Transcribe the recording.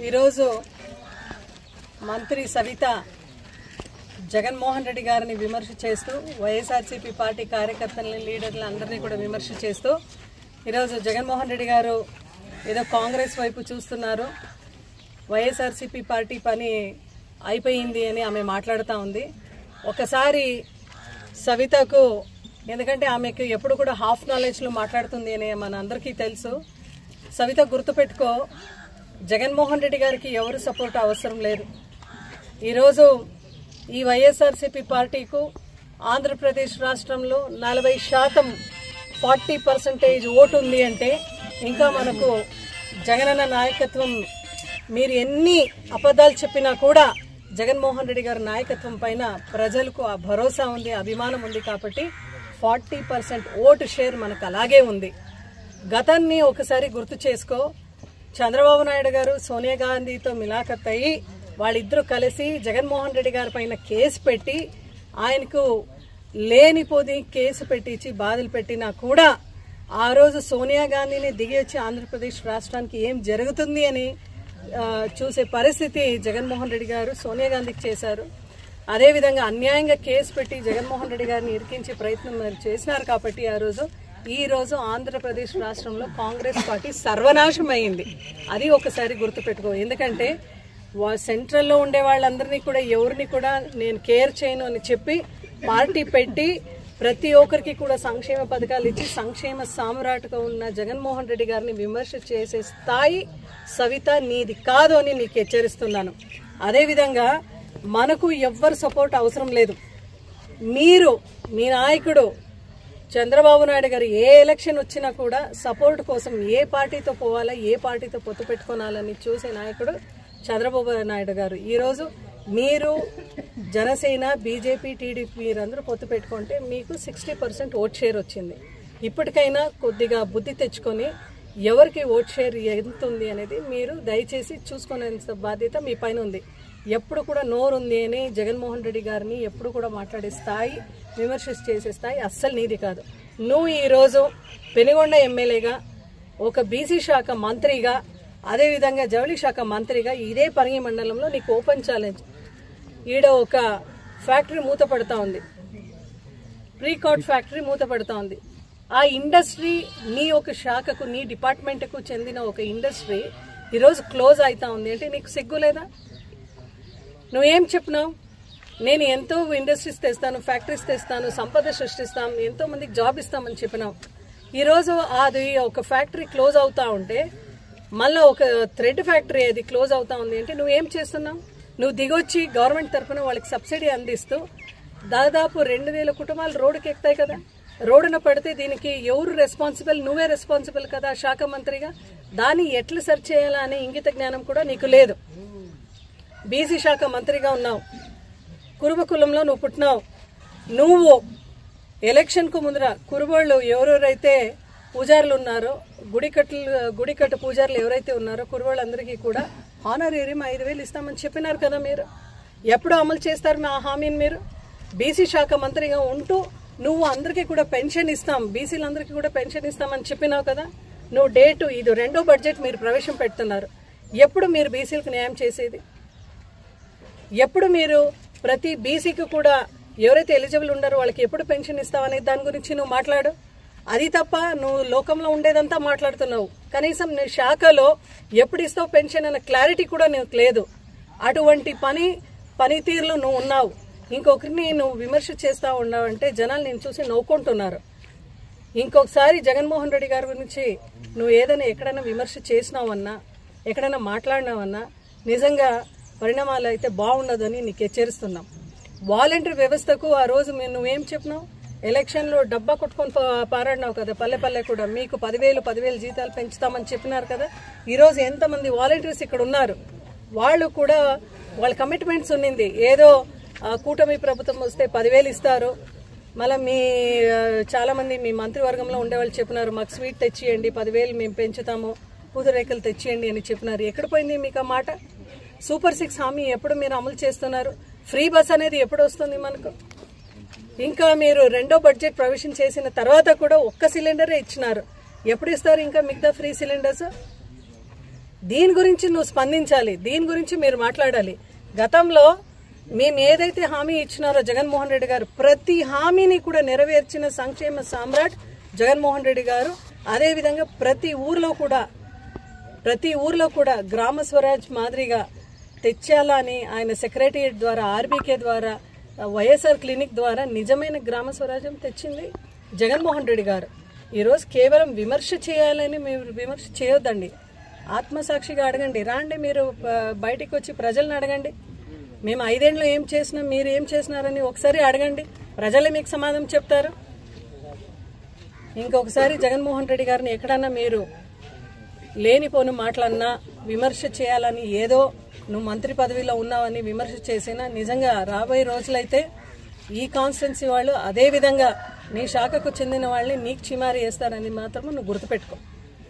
ఈరోజు మంత్రి సవిత జగన్మోహన్ రెడ్డి గారిని విమర్శ చేస్తూ వైఎస్ఆర్సీపీ పార్టీ కార్యకర్తలని లీడర్లు అందరినీ కూడా విమర్శ చేస్తూ ఈరోజు జగన్మోహన్ రెడ్డి గారు ఏదో కాంగ్రెస్ వైపు చూస్తున్నారు, వైఎస్ఆర్సీపీ పార్టీ పని అయిపోయింది అని ఆమె మాట్లాడుతూ ఉంది. ఒకసారి సవితకు, ఎందుకంటే ఆమెకు ఎప్పుడు కూడా హాఫ్ నాలెడ్జ్లో మాట్లాడుతుంది అని మన అందరికీ తెలుసు. సవిత గుర్తుపెట్టుకో, జగన్మోహన్ రెడ్డి గారికి ఎవరు సపోర్ట్ అవసరం లేదు. ఈరోజు ఈ వైఎస్ఆర్సీపీ పార్టీకు ఆంధ్రప్రదేశ్ రాష్ట్రంలో 40% 40% ఓటు ఉంది అంటే ఇంకా మనకు జగనన్న నాయకత్వం, మీరు ఎన్ని అబద్ధాలు చెప్పినా కూడా జగన్మోహన్ రెడ్డి గారి నాయకత్వం పైన ప్రజలకు ఆ భరోసా ఉంది, అభిమానం ఉంది. కాబట్టి 40% ఓటు షేర్ మనకు అలాగే ఉంది. గతాన్ని ఒకసారి గుర్తు చేసుకో. చంద్రబాబు నాయుడు గారు సోనియా గాంధీతో మిలాఖత్ అయ్యి వాళ్ళిద్దరూ కలిసి జగన్మోహన్ రెడ్డి గారి పైన కేసు పెట్టి ఆయనకు లేనిపోది కేసు పెట్టించి బాధలు పెట్టినా కూడా ఆ రోజు సోనియా గాంధీని దిగి వచ్చి ఆంధ్రప్రదేశ్ రాష్ట్రానికి ఏం జరుగుతుంది అని చూసే పరిస్థితి జగన్మోహన్ రెడ్డి గారు సోనియా గాంధీకి చేశారు. అదేవిధంగా అన్యాయంగా కేసు పెట్టి జగన్మోహన్ రెడ్డి గారిని ఇరికించే ప్రయత్నం మరి చేసినారు. కాబట్టి ఈ రోజు ఆంధ్రప్రదేశ్ రాష్ట్రంలో కాంగ్రెస్ పార్టీ సర్వనాశం అయింది. అది ఒకసారి గుర్తుపెట్టుకో. ఎందుకంటే సెంట్రల్లో ఉండే వాళ్ళందరినీ కూడా ఎవరిని కూడా నేను కేర్ చేయను అని చెప్పి పార్టీ పెట్టి ప్రతి ఒక్కరికి కూడా సంక్షేమ పథకాలు ఇచ్చి సంక్షేమ సామ్రాట్గా ఉన్న జగన్మోహన్ రెడ్డి గారిని విమర్శ చేసే స్థాయి సవిత నీది కాదు అని నీకు హెచ్చరిస్తున్నాను. అదేవిధంగా మనకు ఎవ్వరు సపోర్ట్ అవసరం లేదు. మీరు, మీ నాయకుడు చంద్రబాబు నాయుడు గారు ఏ ఎలక్షన్ వచ్చినా కూడా సపోర్ట్ కోసం ఏ పార్టీతో పోవాలా, ఏ పార్టీతో పొత్తు పెట్టుకోవాలని చూసే నాయకుడు చంద్రబాబు నాయుడు గారు. ఈరోజు మీరు జనసేన, బీజేపీ, టీడీపీ మీరందరూ పొత్తు పెట్టుకుంటే మీకు 60% ఓట్ షేర్ వచ్చింది. ఇప్పటికైనా కొద్దిగా బుద్ధి తెచ్చుకొని ఎవరికి ఓట్ షేర్ ఎంత ఉంది అనేది మీరు దయచేసి చూసుకునే బాధ్యత మీ పైన ఉంది. ఎప్పుడు కూడా నోరుంది అని జగన్మోహన్ రెడ్డి గారిని ఎప్పుడు కూడా మాట్లాడే స్థాయి, విమర్శ చేసే స్థాయి అస్సలు నీది కాదు. నువ్వు ఈరోజు పెనుగొండ ఎమ్మెల్యేగా, ఒక బీసీ శాఖ మంత్రిగా, అదేవిధంగా జౌళి శాఖ మంత్రిగా ఇదే పరిగి మండలంలో నీకు ఓపెన్ ఛాలెంజ్. ఈడ ఒక ఫ్యాక్టరీ మూతపడతా ఉంది, ప్రీకాట్ ఫ్యాక్టరీ మూతపడతా ఉంది. ఆ ఇండస్ట్రీ నీ ఒక శాఖకు, నీ డిపార్ట్మెంట్కు చెందిన ఒక ఇండస్ట్రీ ఈరోజు క్లోజ్ అవుతా ఉంది అంటే నీకు సిగ్గు లేదా? నువ్వేం చెప్పినావు? నేను ఎంతో ఇండస్ట్రీస్ తెస్తాను, ఫ్యాక్టరీస్ తెస్తాను, సంపద సృష్టిస్తాం, ఎంతో మందికి జాబ్ ఇస్తామని చెప్పినావు. ఈరోజు అది ఒక ఫ్యాక్టరీ క్లోజ్ అవుతా ఉంటే, మళ్ళీ ఒక థ్రెడ్ ఫ్యాక్టరీ అది క్లోజ్ అవుతా ఉంది అంటే నువ్వేం చేస్తున్నావు? నువ్వు దిగొచ్చి గవర్నమెంట్ తరఫున వాళ్ళకి సబ్సిడీ అందిస్తూ దాదాపు 2000 కుటుంబాలు రోడ్డుకి ఎక్కుతాయి కదా. రోడ్డున పడితే దీనికి ఎవరు రెస్పాన్సిబుల్? నువ్వే రెస్పాన్సిబుల్ కదా శాఖ మంత్రిగా. దాన్ని ఎట్లా సెర్చ్ చేయాలా అనే ఇంగిత జ్ఞానం కూడా నీకు లేదు. బీసీ శాఖ మంత్రిగా ఉన్నావు, కురుబ కులంలో నువ్వు పుట్టినావు. నువ్వు ఎలక్షన్కు ముందర కురుబోళ్ళు ఎవరెవరైతే పూజారులు ఉన్నారో, గుడికట్టు పూజారులు ఎవరైతే ఉన్నారో కురుబోళ్ళందరికీ కూడా హానరేరియం 5000 ఇస్తామని చెప్పినారు కదా. మీరు ఎప్పుడు అమలు చేస్తారు మా హామీని? మీరు బీసీ శాఖ మంత్రిగా ఉంటూ నువ్వు అందరికీ కూడా పెన్షన్ ఇస్తాం, బీసీలందరికీ కూడా పెన్షన్ ఇస్తామని చెప్పినావు కదా. నువ్వు ఇది 2వ బడ్జెట్ మీరు ప్రవేశం పెడుతున్నారు. ఎప్పుడు మీరు బీసీలకు న్యాయం చేసేది? ఎప్పుడు మీరు ప్రతి బీసీకి కూడా ఎవరైతే ఎలిజిబుల్ ఉన్నారో వాళ్ళకి ఎప్పుడు పెన్షన్ ఇస్తావనే దాని గురించి నువ్వు మాట్లాడు. అది తప్ప నువ్వు లోకంలో ఉండేదంతా మాట్లాడుతున్నావు. కనీసం నీ శాఖలో ఎప్పుడు ఇస్తావు పెన్షన్ అన్న క్లారిటీ కూడా నీకు లేదు. అటువంటి పనితీరులో నువ్వు ఉన్నావు. ఇంకొకరిని నువ్వు విమర్శ చేస్తూ ఉన్నావంటే జనాలు నేను చూసి నవ్వుకుంటున్నారు. ఇంకొకసారి జగన్మోహన్ రెడ్డి గారి గురించి నువ్వు ఏదైనా ఎక్కడైనా విమర్శ చేసినావన్నా, ఎక్కడైనా మాట్లాడినావన్నా నిజంగా పరిణామాలు అయితే బాగుండదని నీకు హెచ్చరిస్తున్నాం. వాలంటరీ వ్యవస్థకు ఆ రోజు నువ్వేం చెప్పినావు? ఎలక్షన్లో డబ్బా కొట్టుకొని పారాడినావు కదా. పల్లె కూడా మీకు 10,000 జీతాలు పెంచుతామని చెప్పినారు కదా. ఈరోజు ఎంతమంది వాలంటీర్స్ ఇక్కడ ఉన్నారు? వాళ్ళు కూడా వాళ్ళ కమిట్మెంట్స్ ఉన్నింది. ఏదో కూటమి ప్రభుత్వం వస్తే 10,000 ఇస్తారు. మళ్ళీ చాలామంది మీ మంత్రివర్గంలో ఉండేవాళ్ళు చెప్పినారు, మాకు స్వీట్ తెచ్చియండి, 10,000 మేము పెంచుతాము, పూతరేకలు తెచ్చియండి అని చెప్పినారు. ఎక్కడ పోయింది మీకు ఆ మాట? సూపర్ 6 హామీ ఎప్పుడు మీరు అమలు చేస్తున్నారు? ఫ్రీ బస్ అనేది ఎప్పుడు వస్తుంది మనకు? ఇంకా మీరు 2వ బడ్జెట్ ప్రవేశం చేసిన తర్వాత కూడా 1 సిలిండరే ఇచ్చినారు. ఎప్పుడు ఇస్తారు ఇంకా మిగతా ఫ్రీ సిలిండర్స్? దీని గురించి నువ్వు స్పందించాలి, దీని గురించి మీరు మాట్లాడాలి. గతంలో మేము ఏదైతే హామీ ఇచ్చినారో జగన్మోహన్ రెడ్డి గారు ప్రతి హామీని కూడా నెరవేర్చిన సంక్షేమ సామ్రాట్ జగన్మోహన్ రెడ్డి గారు. అదేవిధంగా ప్రతి ఊర్లో కూడా గ్రామ స్వరాజ్ మాదిరిగా తెచ్చాలని ఆయన సెక్రటరియట్ ద్వారా, ఆర్బీకే ద్వారా, వైఎస్ఆర్ క్లినిక్ ద్వారా నిజమైన గ్రామ స్వరాజ్యం తెచ్చింది జగన్మోహన్ రెడ్డి గారు. ఈరోజు కేవలం విమర్శ చేయాలని మీరు విమర్శ చేయొద్దండి. ఆత్మసాక్షిగా అడగండి. రాండి, మీరు బయటికి వచ్చి ప్రజలను అడగండి. మేము 5 ఏళ్ళు ఏం చేసినాం, మీరు ఏం చేసినారని ఒకసారి అడగండి. ప్రజలే మీకు సమాధానం చెప్తారు. ఇంకొకసారి జగన్మోహన్ రెడ్డి గారిని ఎక్కడన్నా మీరు లేనిపోను మాటలన్నా, విమర్శ చేయాలని, ఏదో నువ్వు మంత్రి పదవిలో ఉన్నావని విమర్శ చేసినా నిజంగా రాబోయే రోజులైతే ఈ కాన్స్టిట్యున్సీ వాళ్ళు అదే విధంగా నీ శాఖకు చెందిన వాళ్ళని నీకు చిమారి వేస్తారని మాత్రం నువ్వు గుర్తుపెట్టుకో.